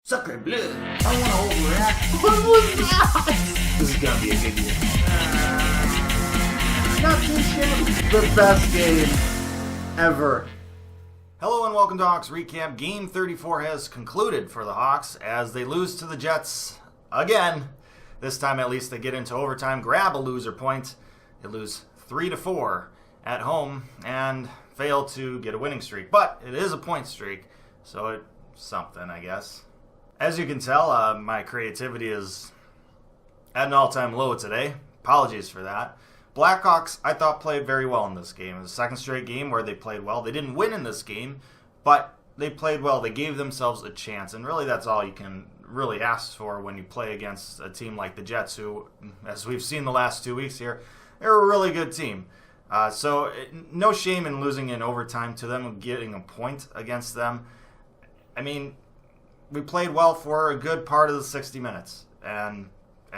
Sucker bleu. I want to overreact. What was that? This is going to be a good year. Not this year. The best game ever. Hello and welcome to Hawks Recap. Game 34 has concluded for the Hawks as they lose to the Jets again. This time at least they get into overtime, grab a loser point. They lose 3-4 at home and fail to get a winning streak. But it is a point streak, so it's something, I guess. As you can tell, my creativity is at an all-time low today. Apologies for that. Blackhawks, I thought, played very well in this game. It was the second straight game where they played well. They didn't win in this game, but they played well. They gave themselves a chance, and really that's all you can really ask for when you play against a team like the Jets, who, as we've seen the last 2 weeks here, they're a really good team. So no shame in losing in overtime to them, getting a point against them. I mean, we played well for a good part of the 60 minutes, and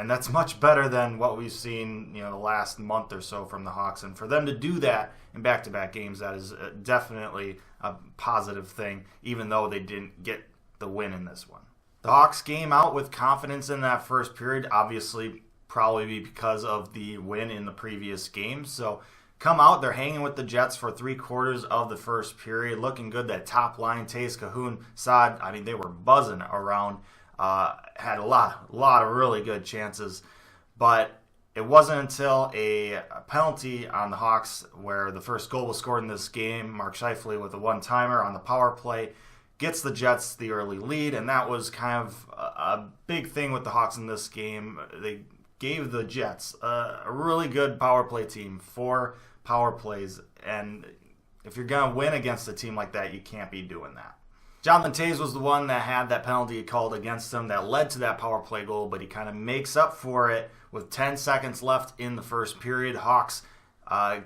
that's much better than what we've seen, the last month or so from the Hawks. And for them to do that in back-to-back games, that is definitely a positive thing, even though they didn't get the win in this one. The Hawks came out with confidence in that first period, obviously probably because of the win in the previous game. So come out, they're hanging with the Jets for 3/4 of the first period, looking good. That top line, Taze, Kahun, Saad, they were buzzing around. Had a lot of really good chances, but it wasn't until a penalty on the Hawks where the first goal was scored in this game. Mark Scheifele with a one-timer on the power play gets the Jets the early lead, and that was kind of a big thing with the Hawks in this game. They gave the Jets a really good power play team, 4 power plays, and if you're going to win against a team like that, you can't be doing that. Jonathan Taze was the one that had that penalty called against him that led to that power play goal, but he kind of makes up for it with 10 seconds left in the first period. Hawks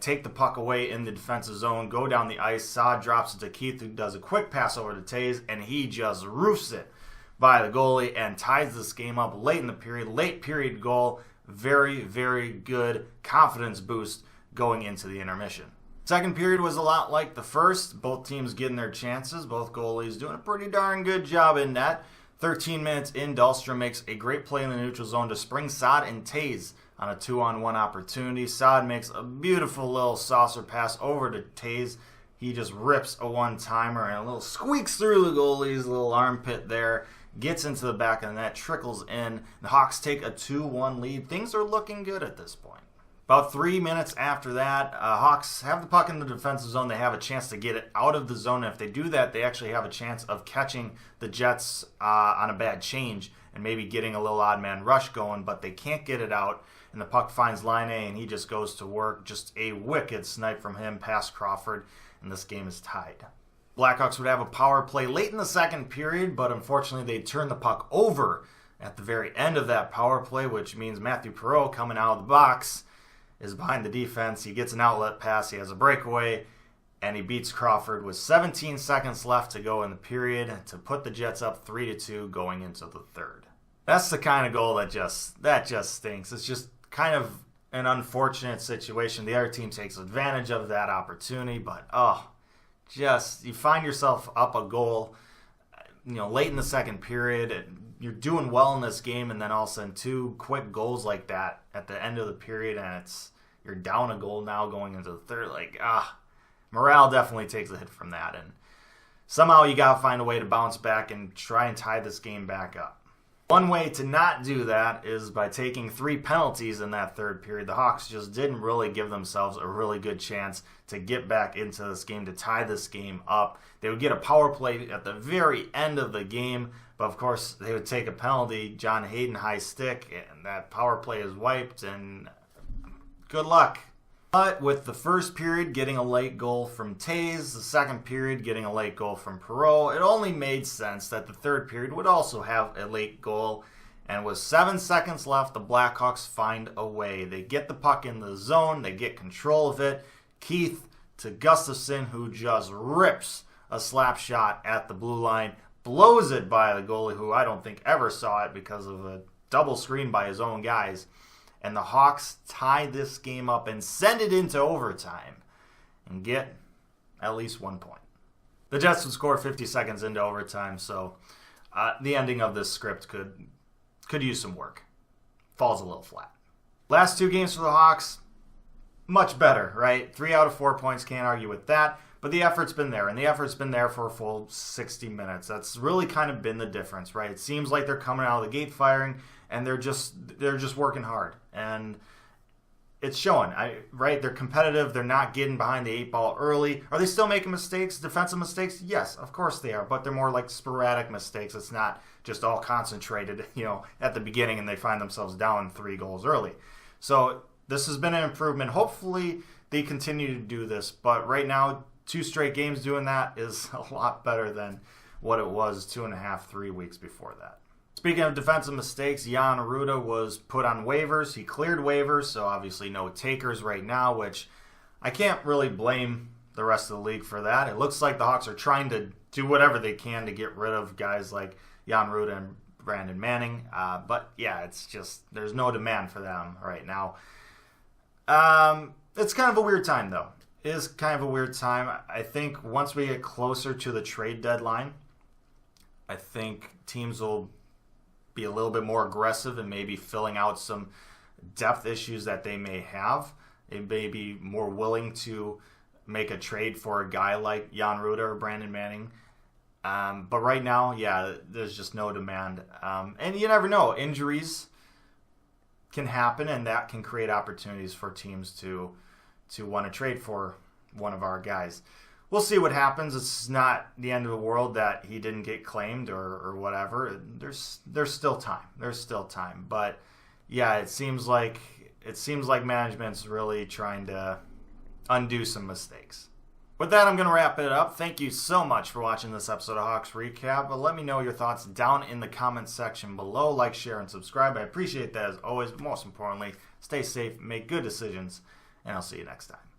take the puck away in the defensive zone, go down the ice. Saad drops it to Keith, who does a quick pass over to Taze, and he just roofs it by the goalie and ties this game up late in the period. Late period goal. Very, very good confidence boost going into the intermission. Second period was a lot like the first. Both teams getting their chances. Both goalies doing a pretty darn good job in net. 13 minutes in, Dahlstrom makes a great play in the neutral zone to spring Saad and Taze on a 2-on-1 opportunity. Saad makes a beautiful little saucer pass over to Taze. He just rips a one-timer and a little squeaks through the goalie's little armpit there. Gets into the back of the net, trickles in. The Hawks take a 2-1 lead. Things are looking good at this point. About 3 minutes after that, Hawks have the puck in the defensive zone. They have a chance to get it out of the zone. And if they do that, they actually have a chance of catching the Jets on a bad change and maybe getting a little odd man rush going, but they can't get it out. And the puck finds Line A, and he just goes to work. Just a wicked snipe from him past Crawford, and this game is tied. Blackhawks would have a power play late in the second period, but unfortunately they turn the puck over at the very end of that power play, which means Matthew Perreault coming out of the box is behind the defense. He gets an outlet pass, he has a breakaway, and he beats Crawford with 17 seconds left to go in the period to put the Jets up 3-2 going into the third. That's the kind of goal that just stinks. It's just kind of an unfortunate situation. The other team takes advantage of that opportunity, but you find yourself up a goal, late in the second period, and you're doing well in this game, and then all of a sudden 2 quick goals like that at the end of the period, and you're down a goal now going into the third. Morale definitely takes a hit from that, and somehow you got to find a way to bounce back and try and tie this game back up. One way to not do that is by taking 3 penalties in that third period. The Hawks just didn't really give themselves a really good chance to get back into this game, to tie this game up. They would get a power play at the very end of the game, but of course they would take a penalty, John Hayden high stick, and that power play is wiped, and good luck. But with the first period getting a late goal from Taze, the second period getting a late goal from Perreault, it only made sense that the third period would also have a late goal. And with 7 seconds left, the Blackhawks find a way. They get the puck in the zone, they get control of it. Keith to Gustafsson, who just rips a slap shot at the blue line, blows it by the goalie, who I don't think ever saw it because of a double screen by his own guys. And the Hawks tie this game up and send it into overtime and get at least 1 point. The Jets would score 50 seconds into overtime, so the ending of this script could use some work. Falls a little flat. Last 2 games for the Hawks, much better, right? 3 out of 4 points, can't argue with that. But the effort's been there, and the effort's been there for a full 60 minutes. That's really kind of been the difference, right? It seems like they're coming out of the gate firing, and they're just working hard. And it's showing, right? They're competitive. They're not getting behind the 8 ball early. Are they still making mistakes, defensive mistakes? Yes, of course they are, but they're more like sporadic mistakes. It's not just all concentrated, at the beginning, and they find themselves down 3 goals early. So this has been an improvement. Hopefully they continue to do this, but right now, 2 straight games doing that is a lot better than what it was 2.5, 3 weeks before that. Speaking of defensive mistakes, Jan Rutta was put on waivers. He cleared waivers, so obviously no takers right now, which I can't really blame the rest of the league for that. It looks like the Hawks are trying to do whatever they can to get rid of guys like Jan Rutta and Brandon Manning. But yeah, it's just there's no demand for them right now. It's kind of a weird time, though. It is kind of a weird time. I think once we get closer to the trade deadline, I think teams will be a little bit more aggressive and maybe filling out some depth issues that they may have. They may be more willing to make a trade for a guy like Jan Rutta or Brandon Manning. But right now, yeah, there's just no demand. And you never know. Injuries can happen, and that can create opportunities for teams to want to trade for one of our guys. We'll see what happens. It's not the end of the world that he didn't get claimed or whatever. There's still time. There's still time. But yeah, it seems like management's really trying to undo some mistakes. With that, I'm going to wrap it up. Thank you so much for watching this episode of Hawks Recap. But let me know your thoughts down in the comments section below. Like, share, and subscribe. I appreciate that as always. But most importantly, stay safe, make good decisions, and I'll see you next time.